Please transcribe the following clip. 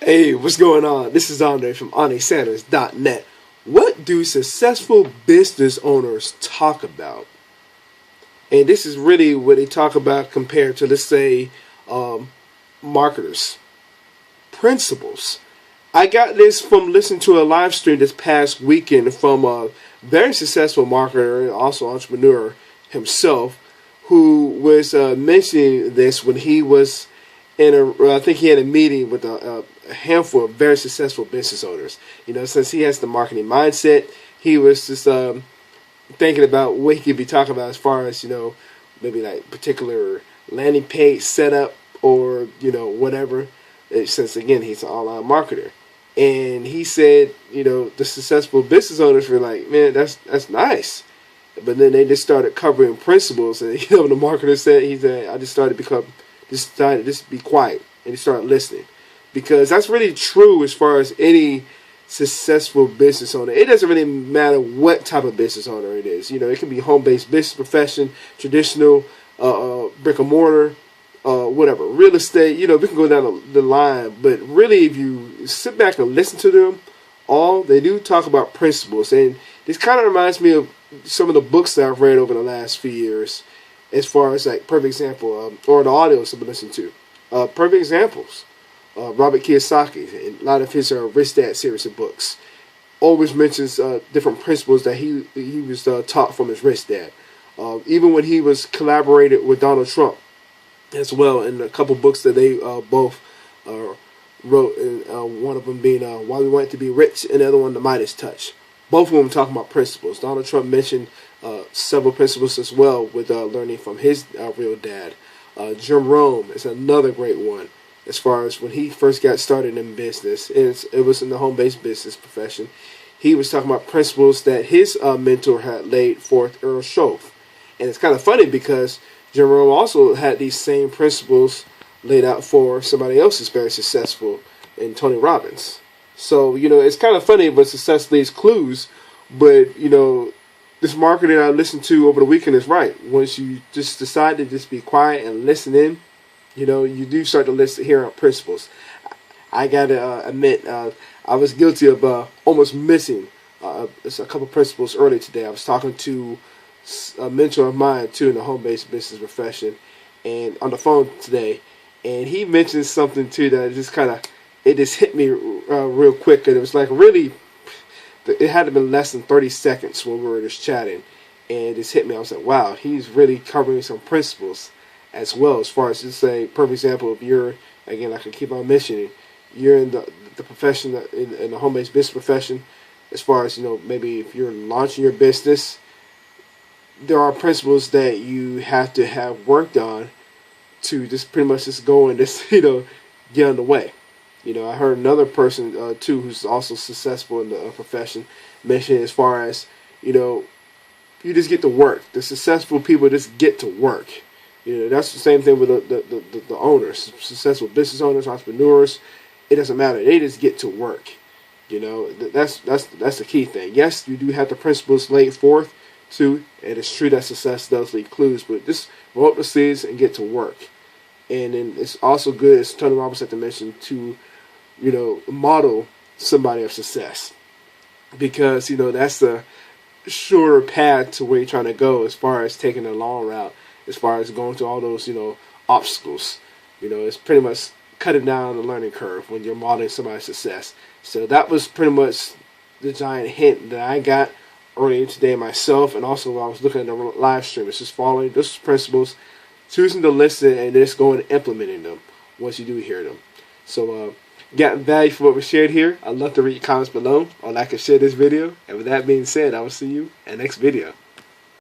Hey, what's going on? This is Andre from AndreSanders.net. What do successful business owners talk about? And this is really what they talk about compared to, let's say, marketers. Principles. I got this from listening to a live stream this past weekend from a very successful marketer and also entrepreneur himself, who was mentioning this when he was I think he had a meeting with a handful of very successful business owners. You know, since he has the marketing mindset, he was just thinking about what he could be talking about as far as, you know, maybe like particular landing page setup or, you know, whatever. Since, again, he's an online marketer. And he said, you know, the successful business owners were like, man, that's nice. But then they just started covering principles. And, you know, the marketer said, I just decided just be quiet and start listening, because that's really true as far as any successful business owner. It doesn't really matter what type of business owner it is. You know, it can be home-based business profession, traditional, brick and mortar, whatever, real estate. You know, we can go down the line. But really, if you sit back and listen to them, all they do talk about principles. And this kind of reminds me of some of the books that I've read over the last few years. As far as like perfect example, or the audios I've been listening to, perfect examples. Robert Kiyosaki, and a lot of his Rich Dad series of books, always mentions different principles that he was taught from his Rich Dad. Even when he was collaborated with Donald Trump, as well, in a couple books that they both wrote, and one of them being Why We Want to Be Rich, and the other one, The Midas Touch. Both of them talking about principles. Donald Trump mentioned several principles as well with learning from his real dad. Jim Rohn is another great one as far as when he first got started in business. It was in the home-based business profession. He was talking about principles that his mentor had laid forth, Earl Schoaf. And it's kind of funny because Jim Rohn also had these same principles laid out for somebody else who's very successful, in Tony Robbins. So, you know, it's kind of funny, but success leaves clues. But, you know, this marketer I listened to over the weekend is right. Once you just decide to just be quiet and listen in, you know, you do start to hear out principles. I got to admit, I was guilty of almost missing a couple principles earlier today. I was talking to a mentor of mine, too, in the home-based business profession, and on the phone today. And he mentioned something, too, that just it just hit me real quick. And it was like really, it had to be less than 30 seconds when we were just chatting. And it just hit me. I was like, wow, he's really covering some principles as well. As far as, just say, perfect example, if you're, again, I can keep on mentioning, you're in the profession, in the home-based business profession, as far as, you know, maybe if you're launching your business, there are principles that you have to have worked on to just pretty much just go and just, you know, get on the way. You know, I heard another person, too, who's also successful in the profession, mention as far as, you know, you just get to work. The successful people just get to work. You know, that's the same thing with the owners, successful business owners, entrepreneurs. It doesn't matter. They just get to work. You know, that's the key thing. Yes, you do have the principles laid forth, too, and it's true that success does leave clues, but just roll up the sleeves and get to work. And then it's also good, as Tony Robbins had to mention, to, you know, model somebody of success, because, you know, that's the surer path to where you're trying to go as far as taking the long route, as far as going through all those, you know, obstacles. You know, it's pretty much cutting down the learning curve when you're modeling somebody's success. So that was pretty much the giant hint that I got earlier today myself, and also while I was looking at the live stream. It's just following those principles, choosing to listen, and just going and implementing them once you do hear them. So, got value from what we shared here. I'd love to read your comments below, or like and share this video. And with that being said, I will see you in the next video.